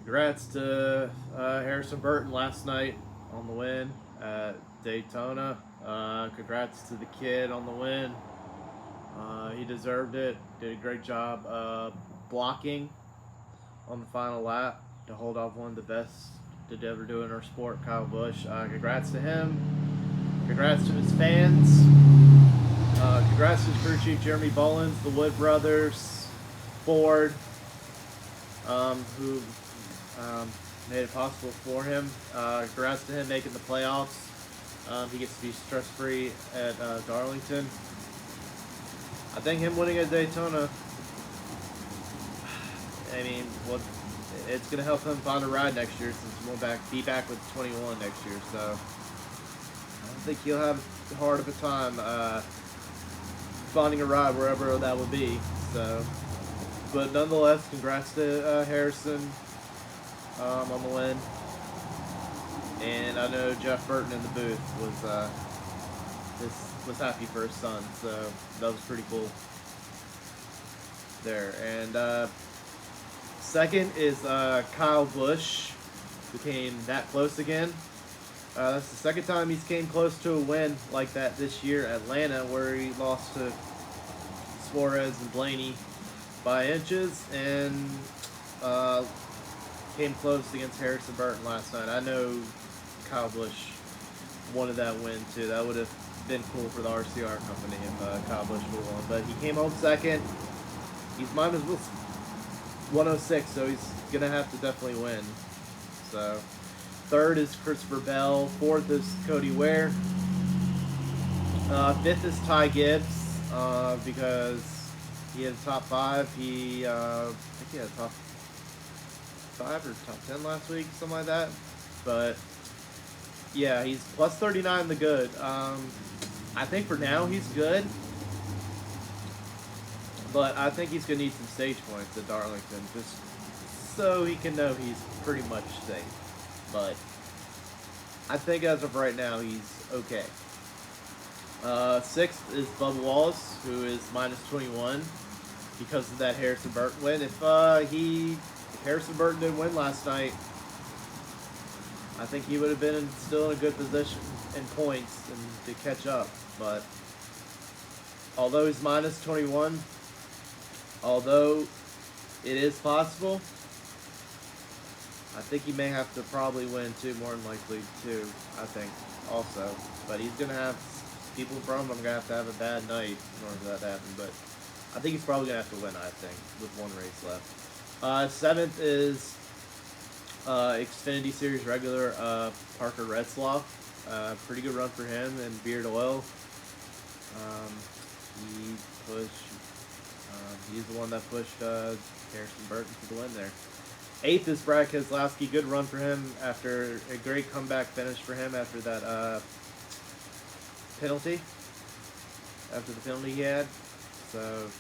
Congrats to Harrison Burton last night on the win at Daytona. Congrats to the kid on the win. He deserved it. Did a great job blocking on the final lap to hold off one of the best to ever do in our sport, Kyle Busch. Congrats to him. Congrats to his fans. Congrats to his crew chief, Jeremy Bullins, the Wood brothers, Ford, who made it possible for him. Congrats to him making the playoffs. He gets to be stress-free at Darlington. I think him winning at Daytona, I mean, it's going to help him find a ride next year since he won't be back with 21 next year. So I don't think he'll have hard of a time finding a ride wherever that would be. So, but nonetheless, congrats to Harrison on the win. And I know Jeff Burton in the booth was happy for his son, so that was pretty cool there. And second is Kyle Busch, who came that close again. That's the second time he's came close to a win like that this year at Atlanta, where he lost to Suarez and Blaney by inches, and came close against Harrison Burton last night. I know Kyle Busch wanted that win too. That would have been cool for the RCR company if Kyle Busch would have won. But he came home second. He's minus 106, so he's going to have to definitely win. So third is Christopher Bell. Fourth is Cody Ware. Fifth is Ty Gibbs because he had a top five. I think he had a top 5 or top 10 last week, something like that. But yeah, he's plus 39 in the good. I think for now he's good, but I think he's gonna need some stage points at Darlington just so he can know he's pretty much safe. But I think as of right now he's okay. Sixth is Bubba Wallace, who is minus 21 because of that Harrison Burton win. If Harrison Burton didn't win last night, I think he would have been still in a good position in points and to catch up. But although he's minus 21, although it is possible, I think he may have to probably win too, more than likely too, I think, also. But he's going to have, people from him going to have a bad night in order for that to happen. But I think he's probably going to have to win, I think, with one race left. Seventh is Xfinity Series regular Parker Retzlaff. Pretty good run for him in Beard Oil. He's the one that pushed Harrison Burton to the win there. Eighth is Brad Keselowski. Good run for him after a great comeback finish for him after that penalty. After the penalty he had. So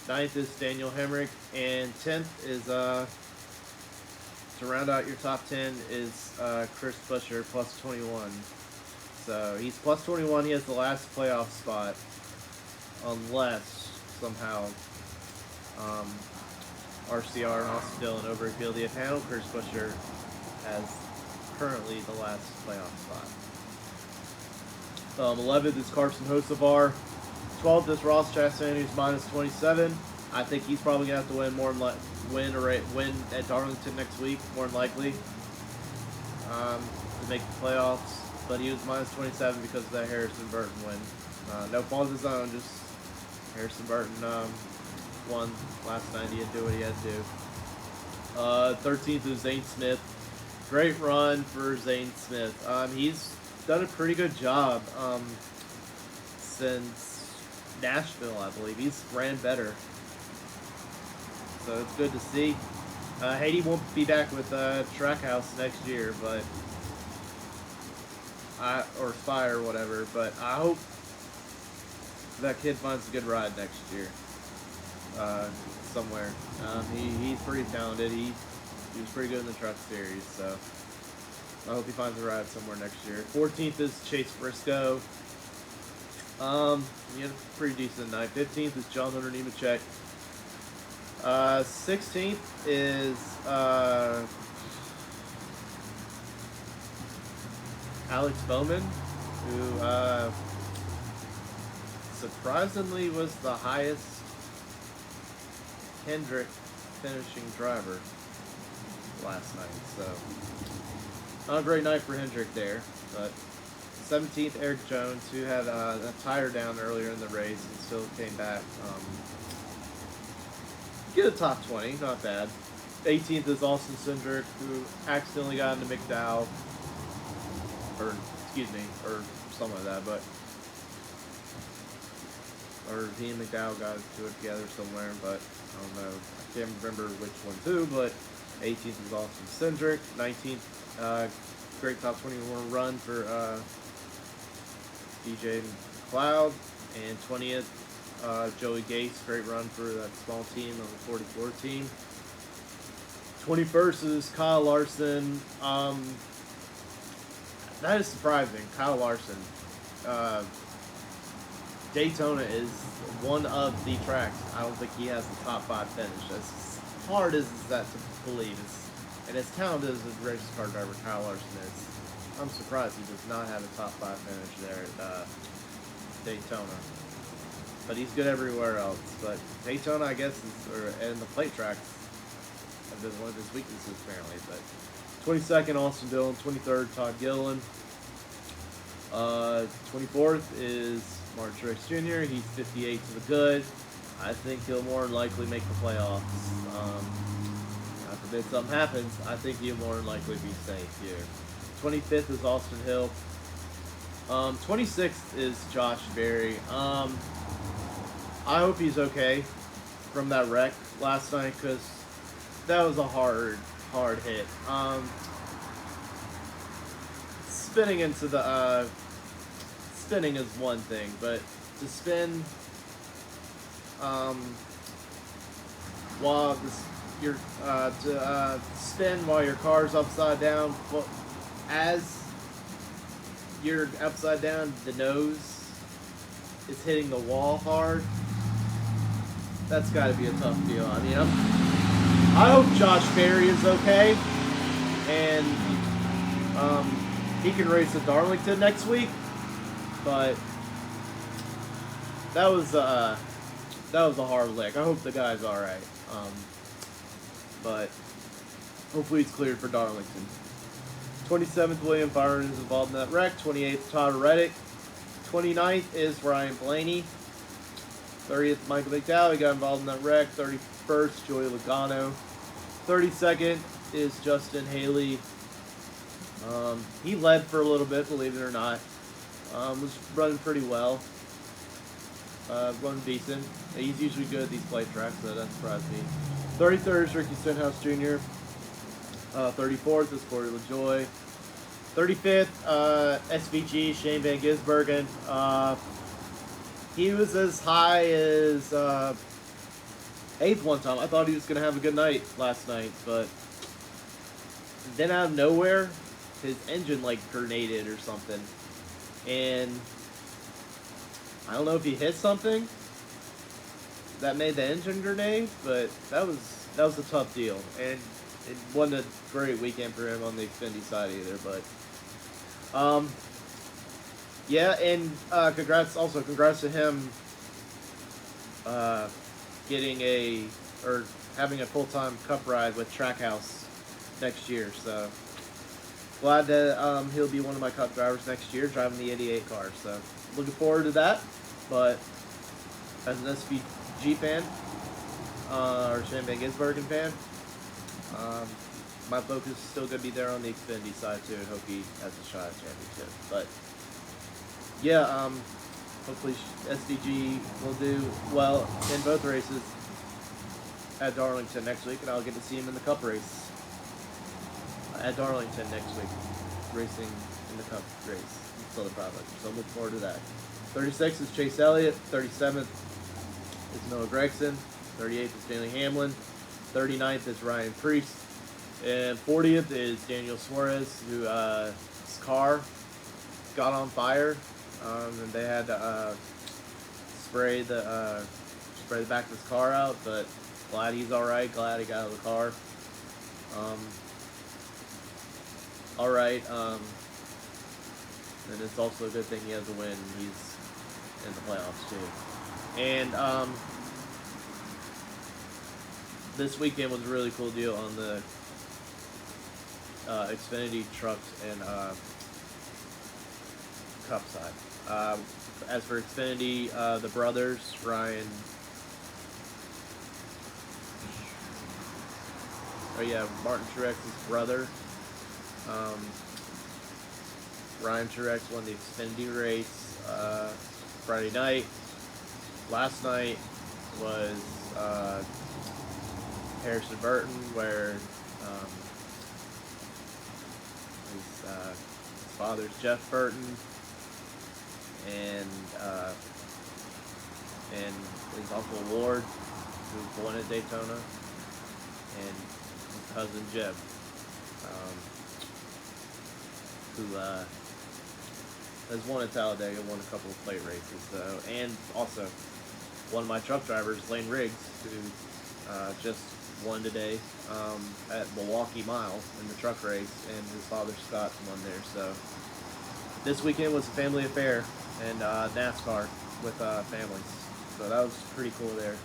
ninth is Daniel Hemrick, and 10th is to round out your top 10 is Chris Buescher plus 21. So he's plus 21. He has the last playoff spot, unless somehow RCR and Austin Dillon overfill the panel. Chris Buescher has currently the last playoff spot. 11th is Carson Hocevar. 12th is Ross Chastain, who's minus 27. I think he's probably gonna have to win at Darlington next week, more than likely, to make the playoffs. But he was minus 27 because of that Harrison Burton win. No fault of his own, just Harrison Burton won last night. He had to do what he had to do. 13th is Zane Smith. Great run for Zane Smith. He's done a pretty good job since Nashville, I believe. He's ran better. So it's good to see. Haiti won't be back with Trackhouse next year, but or Spire or whatever. But I hope that kid finds a good ride next year somewhere. He's pretty talented. He was pretty good in the Truck Series, so I hope he finds a ride somewhere next year. 14th is Chase Briscoe. He had a pretty decent night. 15th is John Hunter Nemechek. 16th is Alex Bowman, who surprisingly was the highest Hendrick finishing driver last night. So, not a great night for Hendrick there. But 17th, Eric Jones, who had a tire down earlier in the race and still came back. Get a top 20, not bad. 18th is Austin Cindric, who accidentally got into McDowell. Or something like that, or he and McDowell got to it together somewhere, but I don't know. I can't remember which one too, but 18th is Austin Cindric. 19th, great top 21 run for DJ McLeod. And 20th, Joey Gates, great run for that small team on the 44 team. 21st is Kyle Larson. That is surprising. Kyle Larson. Daytona is one of the tracks. I don't think he has the top 5 finish. As hard as that to believe. And as talented as a race car driver Kyle Larson is, I'm surprised he does not have a top 5 finish there at Daytona. But he's good everywhere else. But Daytona, I guess, and the plate tracks have been one of his weaknesses apparently. But 22nd, Austin Dillon. 23rd, Todd Gilliland. 24th is Martin Truex Jr. He's 58 to the good. I think he'll more than likely make the playoffs. God forbid something happens, I think he'll more than likely be safe here. 25th is Austin Hill. 26th is Josh Berry. I hope he's okay from that wreck last night, because that was a hard hit. Spinning into the spinning is one thing, but to spin while spin while your car's upside down, as you're upside down, the nose is hitting the wall hard. That's got to be a tough deal. I mean, I hope Josh Berry is okay, and he can race at Darlington next week. But that was a hard lick. I hope the guy's all right. But hopefully he's cleared for Darlington. 27th, William Byron is involved in that wreck. 28th, Todd Reddick. 29th is Ryan Blaney. 30th, Michael McDowell. He got involved in that wreck. 31st, Joey Logano. 32nd is Justin Haley. He led for a little bit, believe it or not. Was running pretty well. Running decent. He's usually good at these plate tracks, so that surprised me. 33rd is Ricky Stenhouse Jr. 34th is Corey LaJoie. 35th, SVG, Shane Van Gisbergen. He was as high as 8th one time. I thought he was going to have a good night last night, but then out of nowhere, his engine like grenaded or something. And I don't know if he hit something that made the engine grenade, but that was a tough deal. And it wasn't a great weekend for him on the Xfinity side either, but yeah, and congrats to him having a full-time Cup ride with Trackhouse next year. So glad that he'll be one of my Cup drivers next year, driving the 88 car. So looking forward to that. But as an SVG fan or Shane Van Gisbergen fan, my focus is still going to be there on the Xfinity side too, and hope he has a shot at championship. But yeah, hopefully SVG will do well in both races at Darlington next week, and I'll get to see him in the Cup race at Darlington next week, racing in the Cup race. Southern Product. So I'm looking forward to that. 36th is Chase Elliott. 37th is Noah Gragson. 38th is Stanley Hamlin. 39th is Ryan Preece. And 40th is Daniel Suarez, who his car got on fire, and they had to spray the back of his car out. But glad he's all right. Glad he got out of the car. All right. and it's also a good thing he has a win. He's in the playoffs too. And this weekend was a really cool deal on the Xfinity trucks and Cup side. As for Xfinity, the brothers, Martin Truex's brother, Ryan Truex won the Xfinity race Friday night. Last night was Harrison Burton, where his father's Jeff Burton, and his uncle Ward, who was born at Daytona, and his cousin Jeb, who has won at Talladega, won a couple of plate races, so, and also one of my truck drivers, Lane Riggs, who just won today at Milwaukee Mile in the truck race, and his father Scott won there. So this weekend was a family affair, and NASCAR with families. So that was pretty cool there.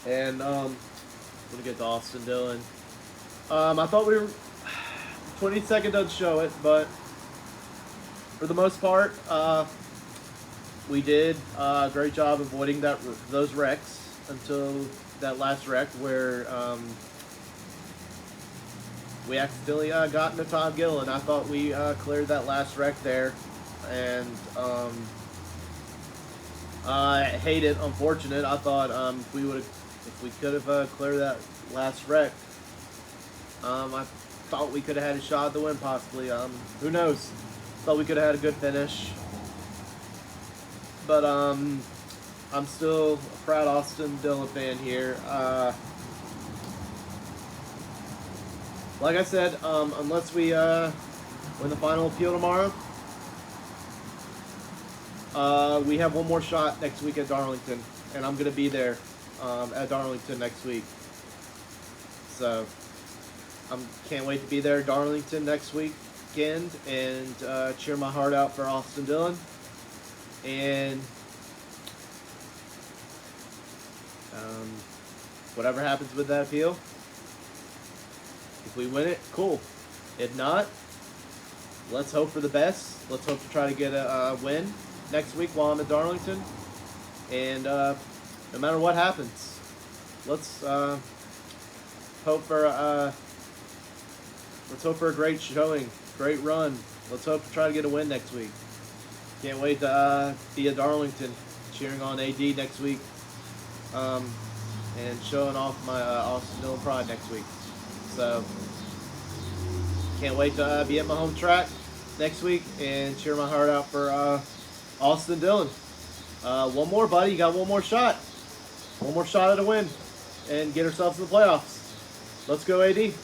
And I'm gonna get to Austin Dillon. I thought we were 22nd doesn't show it, but for the most part, we did a great job avoiding those wrecks until that last wreck where we accidentally got into Todd Gilliland. I thought we cleared that last wreck there, and I hate it. Unfortunate. I thought if we could have cleared that last wreck, I thought we could have had a shot at the win possibly. Who knows? Thought we could have had a good finish, but I'm still a proud Austin Dillon fan here. Like I said, unless we win the final appeal tomorrow, we have one more shot next week at Darlington, and I'm going to be there at Darlington next week. So I can't wait to be there at Darlington next weekend and cheer my heart out for Austin Dillon. And whatever happens with that appeal, if we win it, cool. If not, let's hope for the best. Let's hope to try to get a win next week while I'm at Darlington. And no matter what happens, let's hope for a great showing, great run. Let's hope to try to get a win next week. Can't wait to be at Darlington, cheering on AD next week, and showing off my Austin Dillon pride next week. So, can't wait to be at my home track next week and cheer my heart out for Austin Dillon. One more, buddy. You got one more shot. One more shot at a win and get ourselves in the playoffs. Let's go, AD.